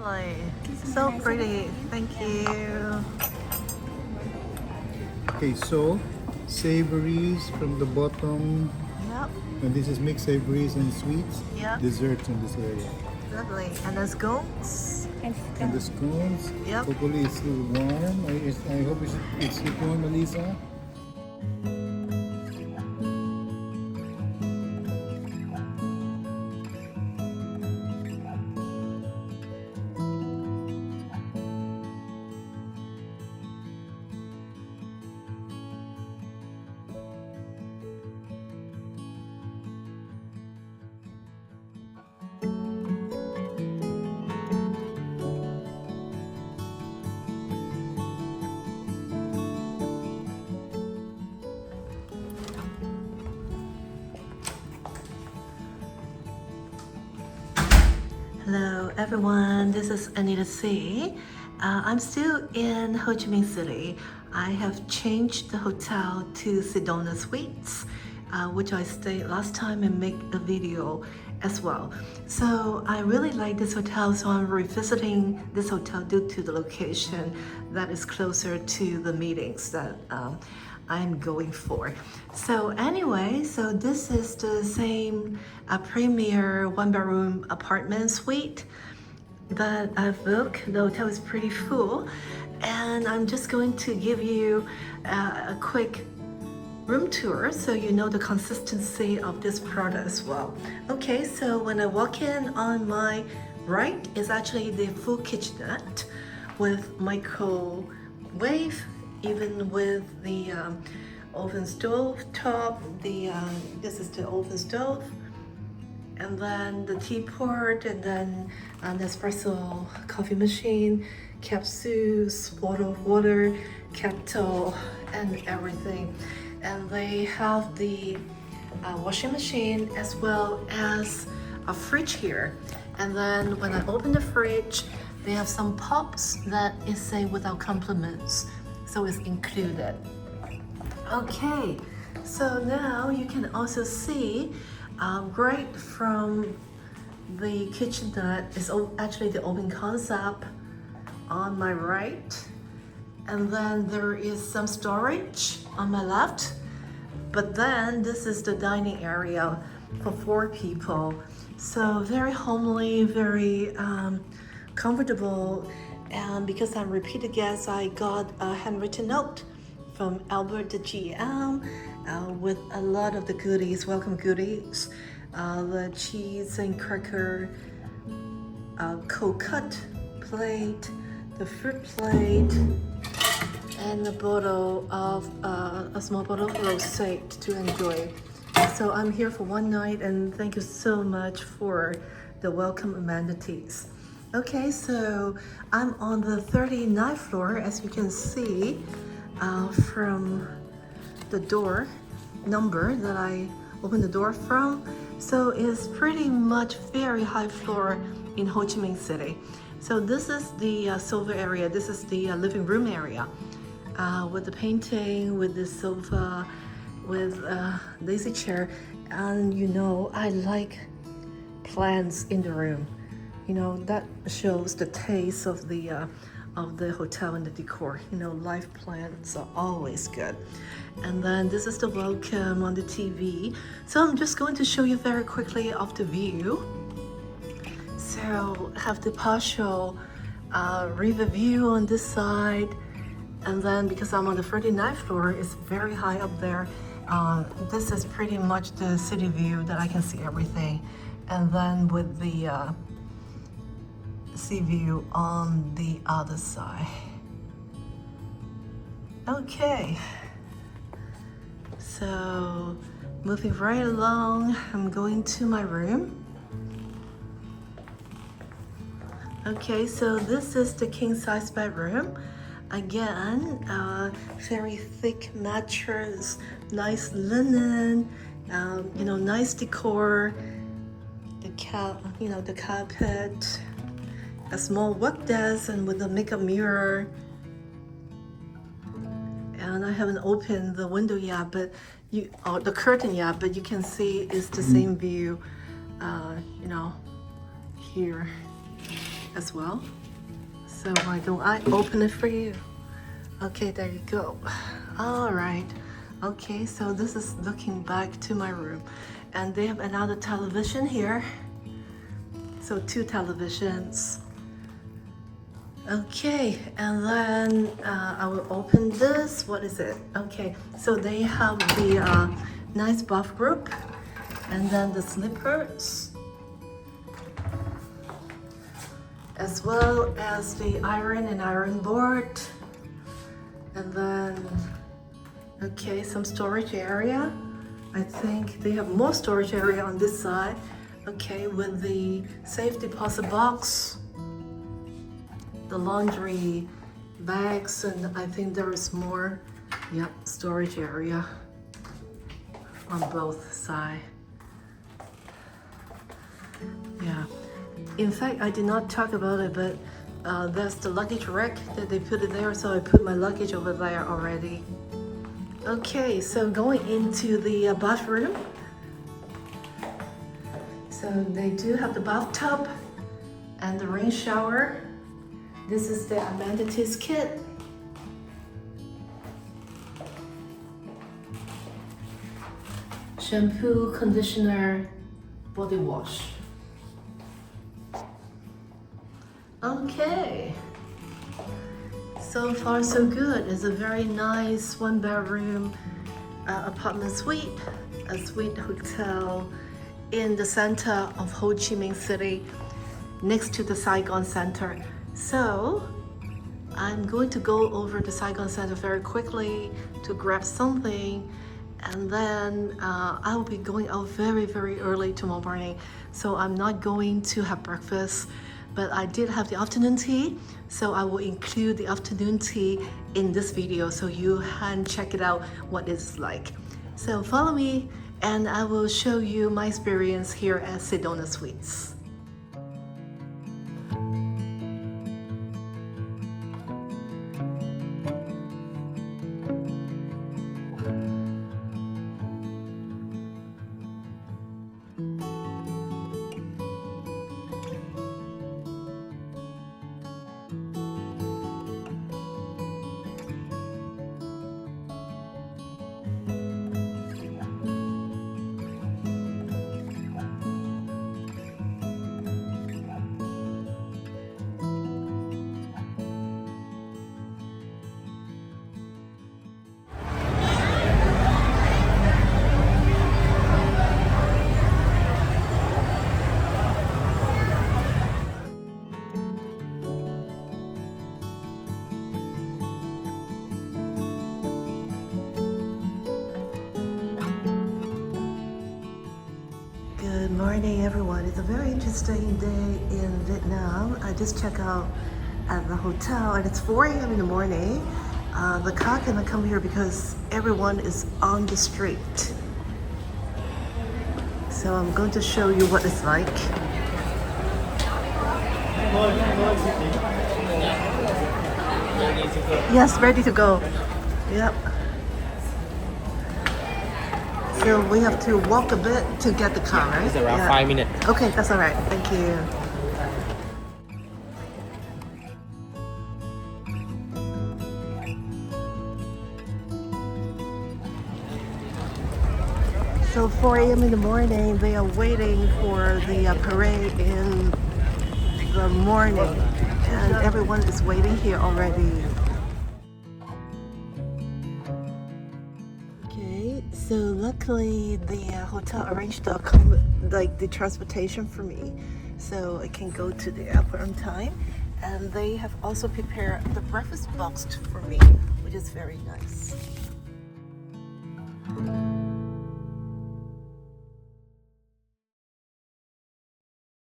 Lovely. So pretty. Thank you. Okay, so savories from the bottom, Yep. and this is mixed savories and sweets. Yep. Desserts in this area. Lovely. And the scones. And the scones, Yep. hopefully it's still warm. I hope it's still warm, Melissa. Hello everyone, this is Anita C. I'm still in Ho Chi Minh City. I have changed the hotel to Sedona Suites, which I stayed last time and make a video as well. So I really like this hotel, so I'm revisiting this hotel due to the location that is closer to the meetings that I'm going for. So anyway, so this is the same premier one-bedroom apartment suite that I've booked. The hotel is pretty full, and I'm just going to give you a quick room tour so you know the consistency of this product as well. Okay, so when I walk in, on my right is actually the full kitchenette with microwave, even with the oven stove top. This is the oven stove, and then the teapot, and then an espresso coffee machine, capsules, bottle of water, kettle, and everything. And they have the washing machine as well as a fridge here. And then when I open the fridge, they have some pops that is say without compliments, so it's included. Okay, so now you can also see right from the kitchenette is actually the open concept on my right, and then there is some storage on my left, but then this is the dining area for 4 people. So very homely, very comfortable, and because I'm repeated guest, I got a handwritten note from Albert the GM with a lot of the goodies, welcome goodies, the cheese and cracker, cold cut plate, the fruit plate, and a bottle of a small bottle of rosé to enjoy. So I'm here for one night, and thank you so much for the welcome amenities. Okay, so I'm on the 39th floor, as you can see from the door number that I opened the door from. So it's pretty much very high floor in Ho Chi Minh City. So this is the sofa area. This is the living room area with the painting, with the sofa, with lazy chair. And you know, I like plants in the room. You know, that shows the taste of the hotel and the decor. You know, live plants are always good. And then this is the welcome on the TV. So I'm just going to show you very quickly of the view. So have the partial river view on this side, and then because I'm on the 39th floor, it's very high up there. This is pretty much the city view that I can see everything, and then with the sea view on the other side. Okay, so moving right along, I'm going to my room. Okay, so this is the king size bedroom. Again, very thick mattress, nice linen, you know, nice decor. The carpet, a small work desk, and with a makeup mirror. And I haven't opened the window yet, but or the curtain yet, but you can see it's the same view, you know, here. as well. So why don't I open it for you? Okay, there you go. All right. Okay, so this is looking back to my room. And they have another television here. So 2 televisions. Okay, and then I will open this. What is it? Okay, so they have the nice buff group, and then the slippers, as well as the iron and iron board, and then okay, some storage area. I think they have more storage area on this side. Okay, with the safe deposit box, the laundry bags, and I think there is more, yep, storage area on both sides. Yeah, in fact, I did not talk about it, but there's the luggage rack that they put it there, so I put my luggage over there already. Okay, so going into the bathroom. So they do have the bathtub and the rain shower. This is the amenities kit. Shampoo, conditioner, body wash. Okay. So far so good. It's a very nice 1-bedroom apartment suite, a suite hotel in the center of Ho Chi Minh City, next to the Saigon Centre. So I'm going to go over the Saigon Centre very quickly to grab something, and then I will be going out very, very early tomorrow morning. So I'm not going to have breakfast, but I did have the afternoon tea, so I will include the afternoon tea in this video so you can check it out what it's like. So follow me and I will show you my experience here at Sedona Suites. Good morning, everyone. It's a very interesting day in Vietnam. I just checked out at the hotel and it's 4 a.m. in the morning. The car cannot come here because everyone is on the street. So I'm going to show you what it's like. Yes, ready to go. Yep. So we have to walk a bit to get the car, right? It's around 5 minutes. Okay, that's all right. Thank you. So 4 a.m. in the morning, they are waiting for the parade in the morning, and everyone is waiting here already. So luckily the hotel arranged the transportation for me, so I can go to the airport on time, and they have also prepared the breakfast box for me, which is very nice.